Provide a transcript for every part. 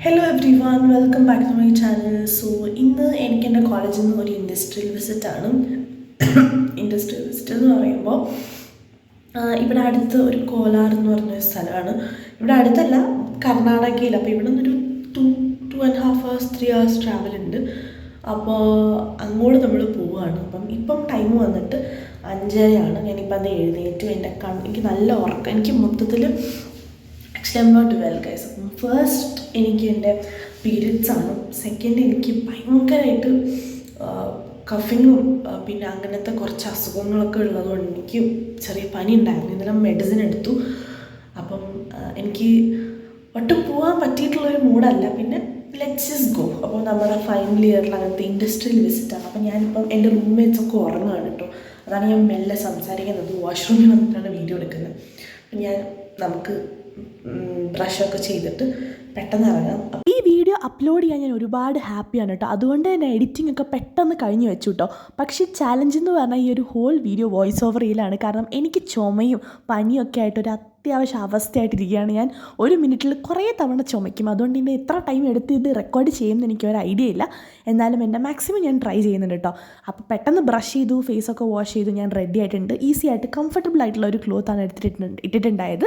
Hello everyone, welcome back to my channel. So, ഇന്ന് എനിക്ക് എൻ്റെ കോളേജിൽ നിന്ന് ഒരു ഇൻഡസ്ട്രിയൽ വിസിറ്റ് ആണ്. ഇൻഡസ്ട്രിയൽ വിസിറ്റ് എന്ന് പറയുമ്പോൾ ഇവിടെ അടുത്ത് ഒരു കോലാർ എന്ന് പറഞ്ഞ സ്ഥലമാണ്. ഇവിടെ അടുത്തല്ല, കർണാടകയിൽ. അപ്പോൾ ഇവിടെ നിന്നൊരു 2.5 hours 3 hours ട്രാവൽ ഉണ്ട്. അപ്പോൾ അങ്ങോട്ട് നമ്മൾ പോവുകയാണ്. അപ്പം ഇപ്പം ടൈം വന്നിട്ട് 5:30 ഞാനിപ്പോൾ അത് എഴുന്നേറ്റു. എനിക്ക് നല്ല ഉറക്കം. എനിക്ക് മൊത്തത്തിൽ actually I'm not well guys. അപ്പം ഫസ്റ്റ് എനിക്ക് എൻ്റെ പീരിയഡ്സ് ആണ്. സെക്കൻഡ് എനിക്ക് ഭയങ്കരമായിട്ട് കഫിങ്ങും പിന്നെ അങ്ങനത്തെ കുറച്ച് അസുഖങ്ങളൊക്കെ ഉള്ളതുകൊണ്ട് എനിക്ക് ചെറിയ പനി ഉണ്ടായിരുന്നു. ഇന്നലെ മെഡിസിൻ എടുത്തു. അപ്പം എനിക്ക് ഒട്ടും പോകാൻ പറ്റിയിട്ടുള്ളൊരു മൂഡല്ല. പിന്നെ ലെറ്റ്സ് ജസ്റ്റ് ഗോ. അപ്പോൾ നമ്മുടെ ഫൈനൽ ഇയറിലകത്ത് ഇൻഡസ്ട്രിയൽ വിസിറ്റാണ്. അപ്പം ഞാനിപ്പം എൻ്റെ റൂംമേറ്റ്സ് ഒക്കെ ഉറങ്ങുകയാണ് കേട്ടോ. അതാണ് ഞാൻ മെല്ലെ സംസാരിക്കുന്നത്. വാഷ്റൂമിൽ വന്നിട്ടാണ് വീഡിയോ എടുക്കുന്നത്. അപ്പം നമുക്ക് ബ്രഷൊക്കെ ചെയ്തിട്ട് പെട്ടെന്ന് ഇറങ്ങാം. ഈ വീഡിയോ അപ്ലോഡ് ചെയ്യാൻ ഞാൻ ഒരുപാട് ഹാപ്പിയാണ് കേട്ടോ. അതുകൊണ്ട് തന്നെ എഡിറ്റിംഗ് ഒക്കെ പെട്ടെന്ന് കഴിഞ്ഞ് വെച്ചു കേട്ടോ. പക്ഷേ ചാലഞ്ച് എന്ന് പറഞ്ഞാൽ ഈ ഒരു ഹോൾ വീഡിയോ വോയിസ് ഓവർ ചെയ്യലാണ്. കാരണം എനിക്ക് ചുമയും പനിയൊക്കെ ആയിട്ടൊരു അത്യാവശ്യം അവസ്ഥയായിട്ടിരിക്കുകയാണ്. ഞാൻ ഒരു മിനിറ്റിൽ കുറേ തവണ ചുമയ്ക്കും. അതുകൊണ്ട് ഇനി എത്ര ടൈം എടുത്ത് ഇത് റെക്കോർഡ് ചെയ്യുമെന്ന് എനിക്കൊരു ഐഡിയ ഇല്ല. എന്നാലും എൻ്റെ മാക്സിമം ഞാൻ ട്രൈ ചെയ്യുന്നുണ്ട് കേട്ടോ. അപ്പോൾ പെട്ടെന്ന് ബ്രഷ് ചെയ്തു, ഫേസൊക്കെ വാഷ് ചെയ്തു, ഞാൻ റെഡി ആയിട്ടുണ്ട്. ഈസി ആയിട്ട് കംഫർട്ടബിൾ ആയിട്ടുള്ള ഒരു ക്ലോത്താണ് ഇട്ടിട്ടുണ്ടായത്.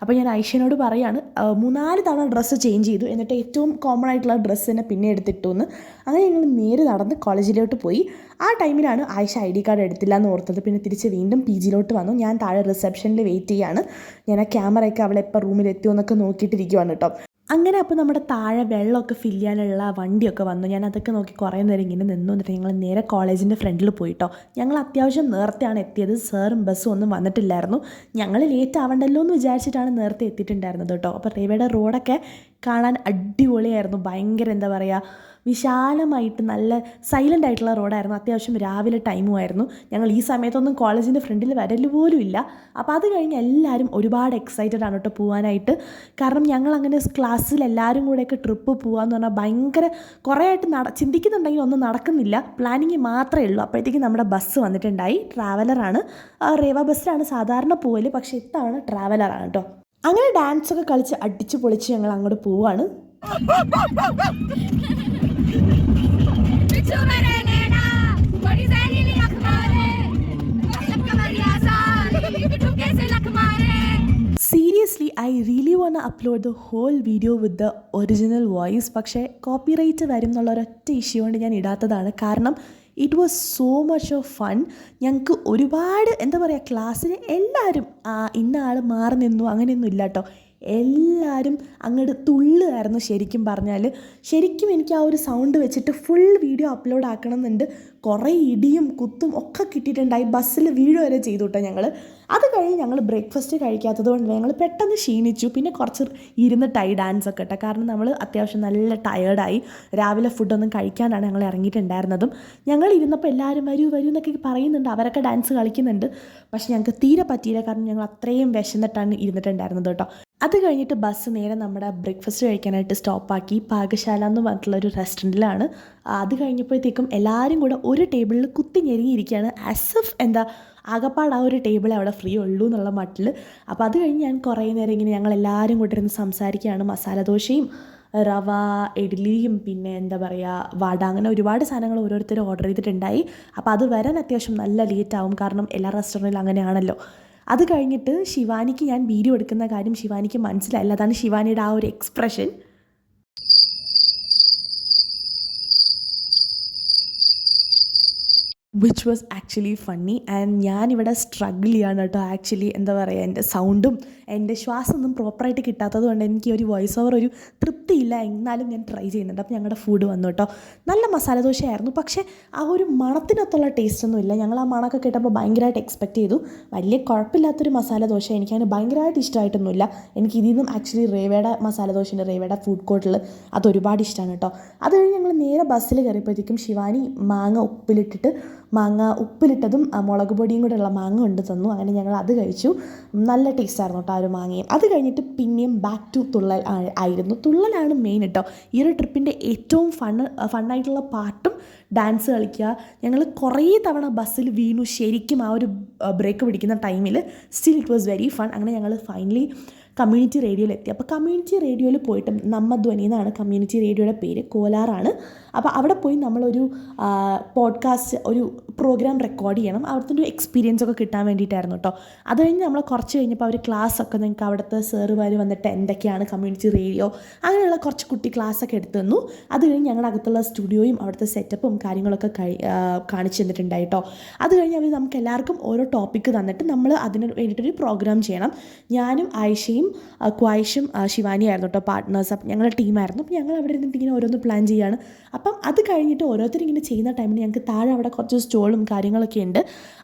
അപ്പോൾ ഞാൻ ഐഷനോട് പറയുകയാണ് 3-4 തവണ ഡ്രസ്സ് ചേഞ്ച് ചെയ്തു. എന്നിട്ട് ഏറ്റവും കോമൺ ആയിട്ടുള്ള ഡ്രസ്സ് തന്നെ പിന്നെ എടുത്തിട്ടു എന്ന്. അങ്ങനെ ഞങ്ങൾ നേരെ നടന്ന് കോളേജിലോട്ട് പോയി. ആ ടൈമിലാണ് ആയിഷ ID കാർഡ് എടുത്തില്ല എന്ന് ഓർത്തത്. പിന്നെ തിരിച്ച് വീണ്ടും PG വന്നു. ഞാൻ താഴെ റിസപ്ഷനിൽ വെയിറ്റ് ചെയ്യാണ്. ഞാൻ ആ ക്യാമറയൊക്കെ അവളെ എപ്പോൾ റൂമിലെത്തിയോ എന്നൊക്കെ നോക്കിയിട്ടിരിക്കുവാണ് കേട്ടോ. അങ്ങനെ അപ്പോൾ നമ്മുടെ താഴെ വെള്ളമൊക്കെ ഫില്ല് ചെയ്യാനുള്ള വണ്ടിയൊക്കെ വന്നു. ഞാൻ അതൊക്കെ നോക്കി കുറേ നേരം ഇങ്ങനെ നിന്നു. എന്നിട്ട് ഞങ്ങൾ നേരെ കോളേജിൻ്റെ ഫ്രണ്ടിൽ പോയിട്ടോ. ഞങ്ങൾ അത്യാവശ്യം നേരത്തെയാണ് എത്തിയത്. സാറും ബസ്സും ഒന്നും വന്നിട്ടില്ലായിരുന്നു. ഞങ്ങൾ ലേറ്റ് ആവണ്ടല്ലോ എന്ന് വിചാരിച്ചിട്ടാണ് നേരത്തെ എത്തിയിട്ടുണ്ടായിരുന്നത് കേട്ടോ. അപ്പോൾ റേവയുടെ റോഡൊക്കെ കാണാൻ അടിപൊളിയായിരുന്നു. ഭയങ്കര എന്താ പറയുക, വിശാലമായിട്ട് നല്ല സൈലൻ്റ് ആയിട്ടുള്ള റോഡായിരുന്നു. അത്യാവശ്യം രാവിലെ ടൈമുമായിരുന്നു. ഞങ്ങൾ ഈ സമയത്തൊന്നും കോളേജിൻ്റെ ഫ്രണ്ടിൽ വരൽ പോലും ഇല്ല. അപ്പോൾ അത് കഴിഞ്ഞ് എല്ലാവരും ഒരുപാട് എക്സൈറ്റഡ് ആണ് കേട്ടോ പോകാനായിട്ട്. കാരണം ഞങ്ങളങ്ങനെ ക്ലാസ്സിൽ എല്ലാവരും കൂടെയൊക്കെ ട്രിപ്പ് പോകാമെന്ന് പറഞ്ഞാൽ ഭയങ്കര കുറേ ആയിട്ട് ചിന്തിക്കുന്നുണ്ടെങ്കിൽ ഒന്നും നടക്കുന്നില്ല. പ്ലാനിങ് മാത്രമേ ഉള്ളൂ. അപ്പോഴത്തേക്കും നമ്മുടെ ബസ് വന്നിട്ടുണ്ടായി. ട്രാവലറാണ്. റേവ ബസ്സിലാണ് സാധാരണ പോവൽ, പക്ഷേ ഇത്തവണ ട്രാവലറാണ് കേട്ടോ. അങ്ങനെ ഡാൻസൊക്കെ കളിച്ച് അടിച്ച് പൊളിച്ച് ഞങ്ങൾ അങ്ങോട്ട് പോവുകയാണ്. Seriously I really want upload the whole video with the original voice. പക്ഷേ കോപ്പിറൈറ്റ് വരും എന്നുള്ള ഒരൊറ്റ ഇഷ്യൂ കൊണ്ട് ഞാൻ ഇടാത്തതാണ്. കാരണം it was so much of fun. ഞങ്ങൾക്ക് ഒരുപാട് എന്താ പറയുക, ക്ലാസ്സിൽ എല്ലാവരും ഇന്ന ആൾ മാറി നിന്നു അങ്ങനെയൊന്നും ഇല്ല കേട്ടോ. എല്ലാവരും അങ്ങോട്ട് തുള്ളുമായിരുന്നു. ശരിക്കും പറഞ്ഞാൽ ശരിക്കും എനിക്ക് ആ ഒരു സൗണ്ട് വെച്ചിട്ട് ഫുൾ വീഡിയോ അപ്ലോഡ് ആക്കണം എന്നുണ്ട്. കുറേ ഇടിയും കുത്തും ഒക്കെ കിട്ടിയിട്ടുണ്ടായി. ബസ്സിൽ വീഡിയോ വരെ ചെയ്തു കേട്ടോ ഞങ്ങൾ. അത് കഴിഞ്ഞ് ഞങ്ങൾ ബ്രേക്ക്ഫാസ്റ്റ് കഴിക്കാത്തത് കൊണ്ട് ഞങ്ങൾ പെട്ടെന്ന് ക്ഷീണിച്ചു. പിന്നെ കുറച്ച് ഇരുന്നിട്ടായി ഡാൻസൊക്കെ കേട്ടോ. കാരണം നമ്മൾ അത്യാവശ്യം നല്ല ടയേർഡായി. രാവിലെ ഫുഡൊന്നും കഴിക്കാനാണ് ഞങ്ങൾ ഇറങ്ങിയിട്ടുണ്ടായിരുന്നതും. ഞങ്ങൾ ഇരുന്നപ്പോൾ എല്ലാവരും വരൂ എന്നൊക്കെ പറയുന്നുണ്ട്. അവരൊക്കെ ഡാൻസ് കളിക്കുന്നുണ്ട്. പക്ഷെ ഞങ്ങൾക്ക് തീരെ പറ്റിയില്ല. കാരണം ഞങ്ങൾ അത്രയും വിശന്നിട്ടാണ് ഇരുന്നിട്ടുണ്ടായിരുന്നത് കേട്ടോ. അത് കഴിഞ്ഞിട്ട് ബസ് നേരെ നമ്മുടെ ബ്രേക്ക്ഫാസ്റ്റ് കഴിക്കാനായിട്ട് സ്റ്റോപ്പാക്കി. പാകശാല എന്ന് പറഞ്ഞിട്ടുള്ളൊരു റെസ്റ്റോറൻറ്റിലാണ്. അത് കഴിഞ്ഞപ്പോഴത്തേക്കും എല്ലാവരും കൂടെ ഒരു ടേബിളിൽ കുത്തി ഞെരുങ്ങിയിരിക്കുകയാണ്. ആസ് ഇഫ് എന്താ ആകപ്പാട് ആ ഒരു ടേബിൾ അവിടെ ഫ്രീ ഉള്ളൂ എന്നുള്ള മട്ടിൽ. അപ്പോൾ അത് കഴിഞ്ഞ് ഞാൻ കുറേ നേരം ഇങ്ങനെ ഞങ്ങളെല്ലാവരും കൂടെ ഇരുന്ന് സംസാരിക്കുകയാണ്. മസാലദോശയും റവ ഇഡ്ഡലിയും പിന്നെ എന്താ പറയുക വട, അങ്ങനെ ഒരുപാട് സാധനങ്ങൾ ഓരോരുത്തർ ഓർഡർ ചെയ്തിട്ടുണ്ടായി. അപ്പോൾ അത് വരാൻ അത്യാവശ്യം നല്ല ലേറ്റ് ആവും. കാരണം എല്ലാ റെസ്റ്റോറൻറ്റിലും അങ്ങനെയാണല്ലോ. അത് കഴിഞ്ഞിട്ട് ശിവാനിക്ക് ഞാൻ വീഡിയോ എടുക്കുന്ന കാര്യം ശിവാനിക്ക് മനസ്സിലായില്ല. അതാണ് ശിവാനിയുടെ ആ ഒരു expression. Which was actually funny. And ഞാനിവിടെ സ്ട്രഗിൾ ചെയ്യാണ് കേട്ടോ. ആക്ച്വലി എന്താ പറയുക, എൻ്റെ സൗണ്ടും എൻ്റെ ശ്വാസമൊന്നും പ്രോപ്പറായിട്ട് കിട്ടാത്തത് കൊണ്ട് എനിക്ക് ഒരു വോയിസ് ഓവർ ഒരു തൃപ്തിയില്ല. എന്നാലും ഞാൻ ട്രൈ ചെയ്യുന്നുണ്ട്. അപ്പോൾ ഞങ്ങളുടെ ഫുഡ് വന്നു കേട്ടോ. നല്ല മസാലദോശയായിരുന്നു. പക്ഷേ ആ ഒരു മണത്തിനൊത്തുള്ള ടേസ്റ്റൊന്നും ഇല്ല. ഞങ്ങൾ ആ മണമൊക്കെ കേട്ടപ്പോൾ ഭയങ്കരമായിട്ട് എക്സ്പെക്റ്റ് ചെയ്തു. വലിയ കുഴപ്പമില്ലാത്തൊരു മസാലദോശ. എനിക്കതിന് ഭയങ്കരമായിട്ട് ഇഷ്ടമായിട്ടൊന്നുമില്ല. എനിക്ക് ഇതിൽ നിന്നും ആക്ച്വലി റേവയുടെ മസാലദോശൻ്റെ റേവയുടെ ഫുഡ് കോർട്ടിൽ അതൊരുപാട് ഇഷ്ടമാണ് കേട്ടോ. അത് കഴിഞ്ഞ് ഞങ്ങൾ നേരെ ബസ്സിൽ കയറിയപ്പോഴത്തേക്കും ശിവാനി മാങ്ങ ഉപ്പിലിട്ടതും മുളക് പൊടിയും കൂടെ ഉള്ള മാങ്ങ കൊണ്ട് തന്നു. അങ്ങനെ ഞങ്ങൾ അത് കഴിച്ചു. നല്ല ടേസ്റ്റായിരുന്നു കേട്ടോ ആ ഒരു മാങ്ങയും. അത് കഴിഞ്ഞിട്ട് പിന്നെയും ബാക്ക് ടു തുള്ളൽ ആയിരുന്നു. തുള്ളലാണ് മെയിൻ കേട്ടോ. ഈ ഒരു ട്രിപ്പിൻ്റെ ഏറ്റവും ഫണ്ണായിട്ടുള്ള പാർട്ടും ഡാൻസ് കളിക്കുക. ഞങ്ങൾ കുറേ തവണ ബസ്സിൽ വീണു. ശരിക്കും ആ ഒരു ബ്രേക്ക് പിടിക്കുന്ന ടൈമിൽ still it was very fun. അങ്ങനെ ഞങ്ങൾ ഫൈനലി കമ്മ്യൂണിറ്റി റേഡിയോയിലെത്തി. അപ്പോൾ കമ്മ്യൂണിറ്റി റേഡിയോയിൽ പോയിട്ട് നമ്മധ്വനി എന്നാണ് കമ്മ്യൂണിറ്റി റേഡിയോയുടെ പേര്, കോലാറാണ്. അപ്പോൾ അവിടെ പോയി നമ്മളൊരു പോഡ്കാസ്റ്റ്, ഒരു പ്രോഗ്രാം റെക്കോർഡ് ചെയ്യണം. അവിടുത്തെ ഒരു എക്സ്പീരിയൻസ് ഒക്കെ കിട്ടാൻ വേണ്ടിയിട്ടായിരുന്നു കേട്ടോ. അത് കഴിഞ്ഞ് നമ്മൾ കുറച്ച് കഴിഞ്ഞപ്പോൾ അവർ ക്ലാസ്സൊക്കെ നിങ്ങൾക്ക് അവിടുത്തെ സാറുമാർ വന്നിട്ട് എന്തൊക്കെയാണ് കമ്മ്യൂണിറ്റി റേഡിയോ അങ്ങനെയുള്ള കുറച്ച് കുട്ടി ക്ലാസ്സൊക്കെ എടുത്തു തന്നു. അത് കഴിഞ്ഞ് ഞങ്ങളുടെ അകത്തുള്ള സ്റ്റുഡിയോയും അവിടുത്തെ സെറ്റപ്പും കാര്യങ്ങളൊക്കെ കാണിച്ചു തന്നിട്ടുണ്ടായി കേട്ടോ. അത് കഴിഞ്ഞ് അവർ നമുക്ക് എല്ലാവർക്കും ഓരോ ടോപ്പിക്ക് തന്നിട്ട് നമ്മൾ അതിന് വേണ്ടിയിട്ടൊരു പ്രോഗ്രാം ചെയ്യണം. ഞാനും ആയിഷയും ക്വായിഷും ശിവാനിയായിരുന്നു കേട്ടോ പാർട്ട്നേഴ്സ്. അപ്പം ഞങ്ങളുടെ ടീമായിരുന്നു. അപ്പോൾ ഞങ്ങൾ അവിടെ ഇരുന്നിട്ട് ഇങ്ങനെ ഓരോന്ന് പ്ലാൻ ചെയ്യുകയാണ്. അപ്പം അത് കഴിഞ്ഞിട്ട് ഓരോരുത്തരും ഇങ്ങനെ ചെയ്യുന്ന ടൈമിൽ ഞങ്ങൾക്ക് താഴെ അവിടെ കുറച്ച് സ്റ്റോളും കാര്യങ്ങളൊക്കെ ഉണ്ട്.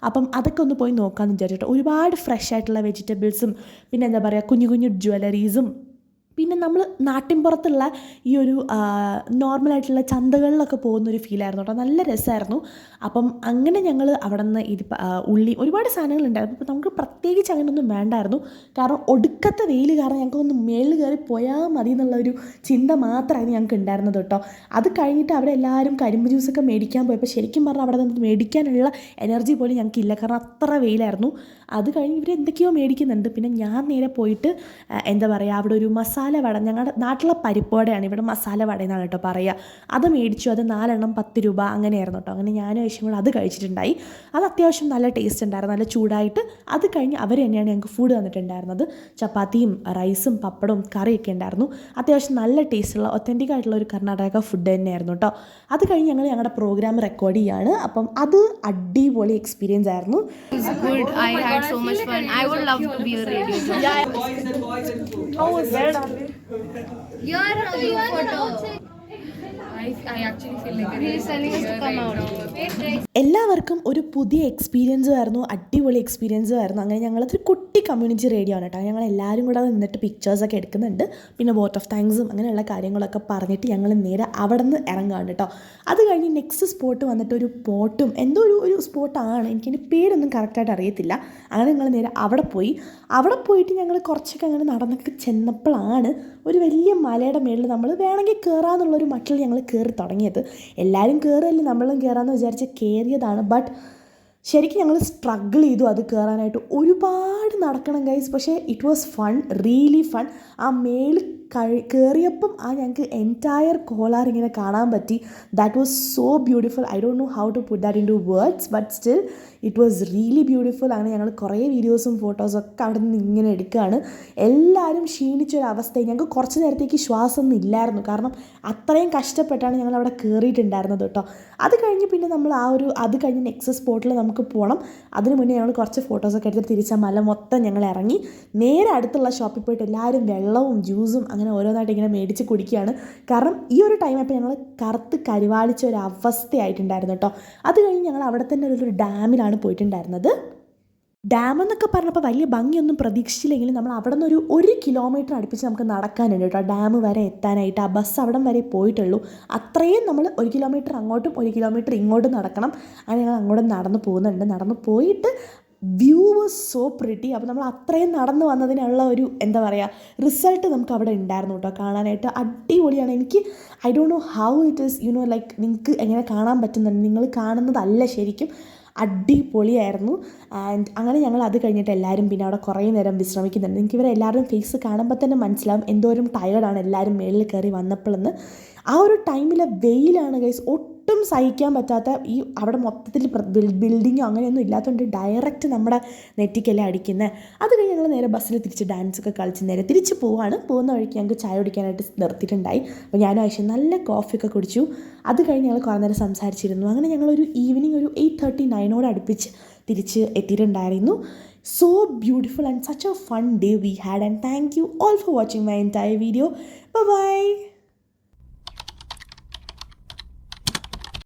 അപ്പം അതൊക്കെ ഒന്ന് പോയി നോക്കാമെന്ന് വിചാരിച്ചിട്ട് ഒരുപാട് ഫ്രഷ് ആയിട്ടുള്ള വെജിറ്റബിൾസും പിന്നെ എന്താ പറയുക കുഞ്ഞു കുഞ്ഞു ജ്വല്ലറീസും പിന്നെ നമ്മൾ നാട്ടിൻപുറത്തുള്ള ഈ ഒരു നോർമലായിട്ടുള്ള ചന്തകളിലൊക്കെ പോകുന്നൊരു ഫീലായിരുന്നു കേട്ടോ. നല്ല രസമായിരുന്നു. അപ്പം അങ്ങനെ ഞങ്ങൾ അവിടെ നിന്ന് ഉള്ളി ഒരുപാട് സാധനങ്ങളുണ്ടായിരുന്നു. അപ്പോൾ നമുക്ക് പ്രത്യേകിച്ച് അങ്ങനെയൊന്നും വേണ്ടായിരുന്നു. കാരണം ഒടുക്കത്തെ വെയിൽ കാരണം ഞങ്ങൾക്കൊന്ന് മേളിൽ കയറി പോയാൽ മതി എന്നുള്ളൊരു ചിന്ത മാത്രമായിരുന്നു ഞങ്ങൾക്ക് ഉണ്ടായിരുന്നത് കേട്ടോ. അത് കഴിഞ്ഞിട്ട് അവിടെ എല്ലാവരും കരിമ്പ് ജ്യൂസൊക്കെ മേടിക്കാൻ പോയപ്പോൾ ശരിക്കും പറഞ്ഞാൽ അവിടെ നിന്ന് മേടിക്കാനുള്ള എനർജി പോലും ഞങ്ങൾക്കില്ല. കാരണം അത്ര വെയിലായിരുന്നു. അത് കഴിഞ്ഞ് ഇവർ എന്തൊക്കെയോ മേടിക്കുന്നുണ്ട്. പിന്നെ ഞാൻ നേരെ പോയിട്ട് എന്താ പറയുക അവിടെ ഒരു മസാല വട, ഞങ്ങളുടെ നാട്ടിലെ പരിപ്പുവടയാണ്, ഇവിടെ മസാല വട എന്നാണ് കേട്ടോ പറയുക. അത് മേടിച്ചു. അത് 4 എണ്ണം 10 രൂപ അങ്ങനെയായിരുന്നു കേട്ടോ. അങ്ങനെ ഞാനും ഏഷ്യം കൂടെ അത് കഴിച്ചിട്ടുണ്ടായി. അത് അത്യാവശ്യം നല്ല ടേസ്റ്റ് ഉണ്ടായിരുന്നു, നല്ല ചൂടായിട്ട്. അത് കഴിഞ്ഞ് അവർ തന്നെയാണ് ഞങ്ങൾക്ക് ഫുഡ് തന്നിട്ടുണ്ടായിരുന്നത്. ചപ്പാത്തിയും റൈസും പപ്പടവും കറിയൊക്കെ ഉണ്ടായിരുന്നു. അത്യാവശ്യം നല്ല ടേസ്റ്റുള്ള ഒത്തൻറ്റിക് ആയിട്ടുള്ള ഒരു കർണാടക ഫുഡ് തന്നെയായിരുന്നു കേട്ടോ. അത് കഴിഞ്ഞ് ഞങ്ങൾ ഞങ്ങളുടെ പ്രോഗ്രാം റെക്കോർഡ് ചെയ്യുകയാണ്. അപ്പം അത് അടിപൊളി എക്സ്പീരിയൻസ് ആയിരുന്നു. So much fun. I would love to be a radio jockey. How was that? You are a group photo. I actually feel like He is telling us to come out. എല്ലാവർക്കും ഒരു പുതിയ എക്സ്പീരിയൻസും ആയിരുന്നു, അടിപൊളി എക്സ്പീരിയൻസും ആയിരുന്നു. അങ്ങനെ ഞങ്ങളതൊരു കുട്ടി കമ്മ്യൂണിറ്റി റേഡിയോ ആണ് കേട്ടോ. ഞങ്ങൾ എല്ലാവരും കൂടെ നിന്നിട്ട് പിക്ചേഴ്സൊക്കെ എടുക്കുന്നുണ്ട്. പിന്നെ വോട്ട് ഓഫ് താങ്ക്സും അങ്ങനെയുള്ള കാര്യങ്ങളൊക്കെ പറഞ്ഞിട്ട് ഞങ്ങൾ നേരെ അവിടെ നിന്ന് ഇറങ്ങുകയാണ് കേട്ടോ. അത് കഴിഞ്ഞ് നെക്സ്റ്റ് സ്പോട്ട് വന്നിട്ട് ഒരു പോട്ടും എന്തോ ഒരു സ്പോട്ടാണ്, എനിക്കതിൻ്റെ പേരൊന്നും കറക്റ്റായിട്ട് അറിയത്തില്ല. അങ്ങനെ ഞങ്ങൾ നേരെ അവിടെ പോയിട്ട് ഞങ്ങൾ കുറച്ചൊക്കെ അങ്ങനെ നടന്നൊക്കെ ചെന്നപ്പോഴാണ് ഒരു വലിയ മലയുടെ മേളിൽ നമ്മൾ വേണമെങ്കിൽ കയറാമെന്നുള്ളൊരു മട്ടിൽ ഞങ്ങൾ കയറി തുടങ്ങിയത്. എല്ലാവരും കയറുമല്ലേ, നമ്മളും കയറാമെന്ന് വിചാരിച്ച് കയറിയതാണ്. ബട്ട് ശരിക്കും ഞങ്ങൾ സ്ട്രഗിൾ ചെയ്തു അത് കയറാനായിട്ട്. ഒരുപാട് നടക്കണം ഗൈസ്. പക്ഷേ it was fun, really fun. ആ മേളിൽ കയറിയപ്പം ഞങ്ങൾക്ക് എൻറ്റയർ കോലാർ ഇങ്ങനെ കാണാൻ പറ്റി. That was so beautiful. I don't know how to put that into words, but still it was really beautiful. അങ്ങനെ ഞങ്ങൾ കുറേ വീഡിയോസും ഫോട്ടോസൊക്കെ അവിടെ നിന്ന് ഇങ്ങനെ എടുക്കുകയാണ്. എല്ലാവരും ക്ഷീണിച്ചൊരവസ്ഥയിൽ ഞങ്ങൾക്ക് കുറച്ച് നേരത്തേക്ക് ശ്വാസമൊന്നും ഇല്ലായിരുന്നു. കാരണം അത്രയും കഷ്ടപ്പെട്ടാണ് ഞങ്ങൾ അവിടെ കയറിയിട്ടുണ്ടായിരുന്നത് കേട്ടോ. അത് കഴിഞ്ഞ് പിന്നെ നമ്മൾ അത് കഴിഞ്ഞ് നെക്സ്റ്റ് സ്പോട്ടിൽ നമുക്ക് പോകണം. അതിന് മുന്നേ ഞങ്ങൾ കുറച്ച് ഫോട്ടോസൊക്കെ എടുത്തിട്ട് തിരിച്ച മല മൊത്തം ഞങ്ങൾ ഇറങ്ങി നേരെ അടുത്തുള്ള ഷോപ്പിൽ പോയിട്ട് എല്ലാവരും വെള്ളവും ജ്യൂസും അങ്ങനെ ഓരോന്നായിട്ട് ഇങ്ങനെ മേടിച്ച് കുടിക്കുകയാണ്. കാരണം ഈ ഒരു ടൈമായപ്പോൾ ഞങ്ങൾ കറുത്ത് കരിവാളിച്ച ഒരു അവസ്ഥയായിട്ടുണ്ടായിരുന്നു കേട്ടോ. അത് കഴിഞ്ഞ് ഞങ്ങൾ അവിടെ തന്നെ ഒരു ഡാമിലാണ് പോയിട്ടുണ്ടായിരുന്നത്. ഡാം എന്നൊക്കെ പറഞ്ഞപ്പോൾ വലിയ ഭംഗിയൊന്നും പ്രതീക്ഷിച്ചില്ലെങ്കിലും നമ്മൾ അവിടെ നിന്ന് 1 കിലോമീറ്റർ അടുപ്പിച്ച് നമുക്ക് നടക്കാനുണ്ട് കേട്ടോ ഡാം വരെ എത്താനായിട്ട്. ആ ബസ് അവിടം വരെ പോയിട്ടുള്ളൂ. അത്രയും നമ്മൾ 1 കിലോമീറ്റർ അങ്ങോട്ടും 1 കിലോമീറ്റർ ഇങ്ങോട്ടും നടക്കണം. അങ്ങനെ ഞങ്ങൾ അങ്ങോട്ട് നടന്നു പോയിട്ട് വ്യൂ വാസ് സോ പ്രിറ്റി. അപ്പോൾ നമ്മൾ അത്രയും നടന്നു വന്നതിനുള്ള ഒരു എന്താ പറയുക റിസൾട്ട് നമുക്ക് അവിടെ ഉണ്ടായിരുന്നു കേട്ടോ. കാണാനായിട്ട് അടിപൊളിയാണ്. എനിക്ക് I don't know how it is like നിങ്ങൾക്ക് എങ്ങനെ കാണാൻ പറ്റുന്നുണ്ട്, നിങ്ങൾ കാണുന്നതല്ല ശരിക്കും. അടിപൊളിയായിരുന്നു. ആൻഡ് അങ്ങനെ ഞങ്ങൾ അത് കഴിഞ്ഞിട്ട് എല്ലാവരും പിന്നെ അവിടെ കുറേ നേരം വിശ്രമിക്കുന്നുണ്ട്. എനിക്ക് ഇവരെല്ലാവരും ഫേസ് കാണുമ്പോൾ തന്നെ മനസ്സിലാവും എന്തോരം ടയർഡാണ് എല്ലാവരും മേളിൽ കയറി വന്നപ്പോഴെന്ന്. ആ ഒരു ടൈമിലെ വെയിലാണ് ഗൈസ് ഒട്ടും സഹിക്കാൻ പറ്റാത്ത. ഈ അവിടെ മൊത്തത്തിൽ ബിൽഡിങ്ങോ അങ്ങനെയൊന്നും ഇല്ലാത്തതുകൊണ്ട് ഡയറക്റ്റ് നമ്മുടെ നെറ്റിക്കല്ലേ അടിക്കുന്നത്. അത് കഴിഞ്ഞ് ഞങ്ങൾ നേരെ ബസ്സിൽ തിരിച്ച് ഡാൻസൊക്കെ കളിച്ച് നേരെ തിരിച്ച് പോകുന്ന വഴിക്ക് ഞങ്ങൾക്ക് ചായ കുടിക്കാനായിട്ട് നിർത്തിയിട്ടുണ്ടായി. അപ്പോൾ ഞാനും ആവശ്യം നല്ല കോഫിയൊക്കെ കുടിച്ചു. അത് കഴിഞ്ഞ് ഞങ്ങൾ കുറേ നേരം സംസാരിച്ചിരുന്നു. അങ്ങനെ ഞങ്ങളൊരു ഈവനിങ് ഒരു 8:39 അടുപ്പിച്ച് തിരിച്ച് എത്തിയിട്ടുണ്ടായിരുന്നു. So beautiful and such a fun day we had, and thank you all for watching my entire video. Bye bye.